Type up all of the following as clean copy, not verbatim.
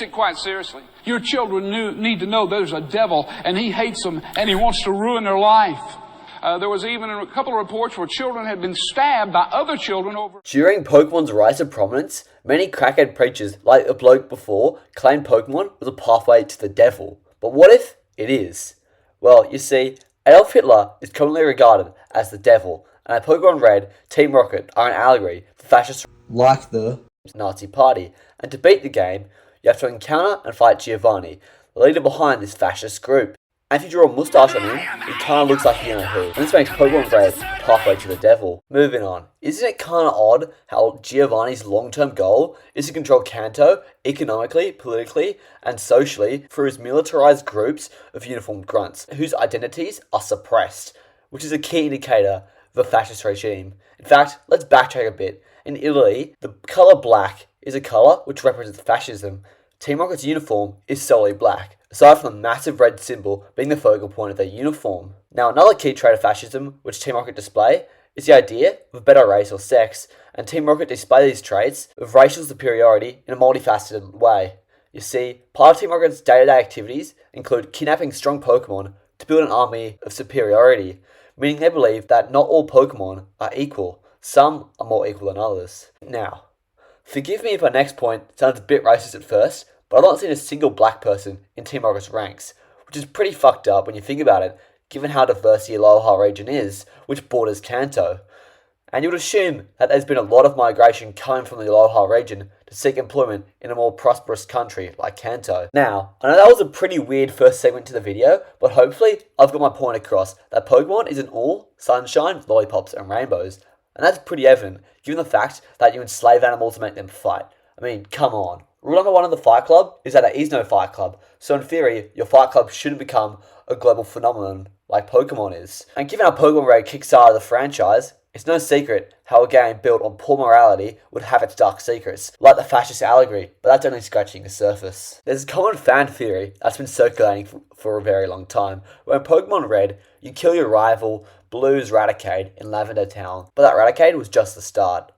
It quite seriously. Your children need to know there's a devil and he hates them and he wants to ruin their life. There was even a couple of reports where children had been stabbed by other children over... During Pokemon's rise to prominence, many crackhead preachers, like the bloke before, claimed Pokemon was a pathway to the devil. But what if it is? Well, you see, Adolf Hitler is commonly regarded as the devil, and Pokemon Red, Team Rocket are an allegory for fascists like the Nazi Party. And to beat the game, you have to encounter and fight Giovanni, the leader behind this fascist group. And if you draw a moustache on him, he kinda looks like you know who. And this makes Pokemon Red a pathway to the devil. Moving on. Isn't it kinda odd how Giovanni's long-term goal is to control Kanto economically, politically, and socially through his militarized groups of uniformed grunts, whose identities are suppressed, which is a key indicator of a fascist regime. In fact, let's backtrack a bit. In Italy, the colour black is a colour which represents fascism. Team Rocket's uniform is solely black, aside from the massive red symbol being the focal point of their uniform. Now, another key trait of fascism which Team Rocket display is the idea of a better race or sex, and Team Rocket display these traits of racial superiority in a multifaceted way. You see, part of Team Rocket's day-to-day activities include kidnapping strong Pokemon to build an army of superiority, meaning they believe that not all Pokemon are equal. Some are more equal than others. Now, forgive me if our next point sounds a bit racist at first, but I've not seen a single black person in Team Rocket's ranks, which is pretty fucked up when you think about it, given how diverse the Aloha region is, which borders Kanto. And you would assume that there's been a lot of migration coming from the Aloha region to seek employment in a more prosperous country like Kanto. Now, I know that was a pretty weird first segment to the video, but hopefully I've got my point across that Pokemon isn't all sunshine, lollipops, and rainbows. And that's pretty evident, given the fact that you enslave animals to make them fight. I mean, come on. Rule number one of the Fight Club is that there is no Fight Club, so in theory, your Fight Club shouldn't become a global phenomenon like Pokemon is. And given how Pokemon Red kickstarted the franchise, it's no secret how a game built on poor morality would have its dark secrets, like the fascist allegory, but that's only scratching the surface. There's a common fan theory that's been circulating for a very long time, where in Pokemon Red, you kill your rival, Blue's Raticate in Lavender Town, but that Raticate was just the start.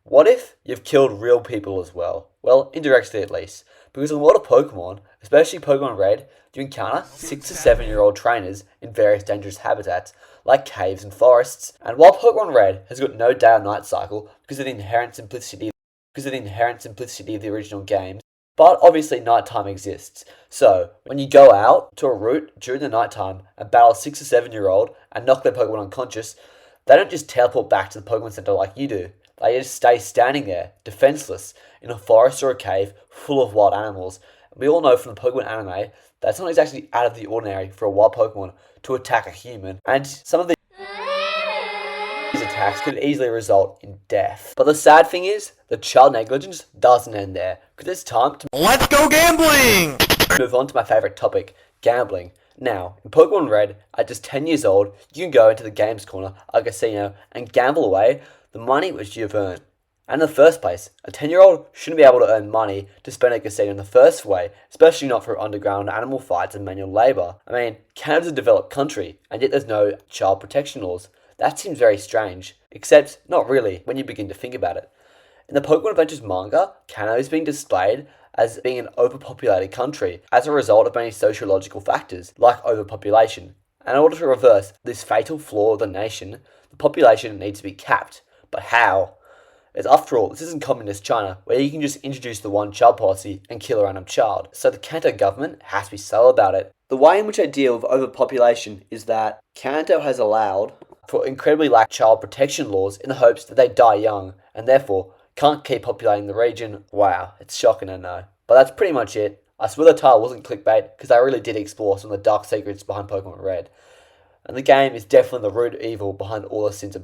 What if you've killed real people as well? Well, indirectly at least, because in a lot of Pokemon, especially Pokemon Red, you encounter 6 to 7 year old trainers in various dangerous habitats, like caves and forests. And while Pokemon Red has got no day or night cycle because of the inherent simplicity of the original games, but obviously nighttime exists. So, when you go out to a route during the nighttime and battle a 6 or 7 year old and knock their Pokemon unconscious, they don't just teleport back to the Pokemon Center like you do. They just stay standing there, defenseless, in a forest or a cave full of wild animals. And we all know from the Pokemon anime that it's not exactly out of the ordinary for a wild Pokemon to attack a human. And some of these attacks could easily result in death. But the sad thing is, the child negligence doesn't end there, because it's time to let's go gambling! Move on to my favourite topic, gambling. Now, in Pokemon Red, at just 10 years old, you can go into the games corner, a casino, and gamble away the money which you've earned. And in the first place, a 10-year-old shouldn't be able to earn money to spend at a casino in the first way, especially not through underground animal fights and manual labour. I mean, Canada's a developed country, and yet there's no child protection laws. That seems very strange, except not really when you begin to think about it. In the Pokemon Adventures manga, Kanto is being displayed as being an overpopulated country as a result of many sociological factors, like overpopulation. And in order to reverse this fatal flaw of the nation, the population needs to be capped. But how? As after all, this isn't communist China, where you can just introduce the one-child policy and kill a random child. So the Kanto government has to be subtle about it. The way in which I deal with overpopulation is that Kanto has allowed for incredibly lax child protection laws in the hopes that they die young, and therefore can't keep populating the region. Wow, it's shocking, I know. But that's pretty much it. I swear the title wasn't clickbait, because I really did explore some of the dark secrets behind Pokemon Red. And the game is definitely the root of evil behind all the sins of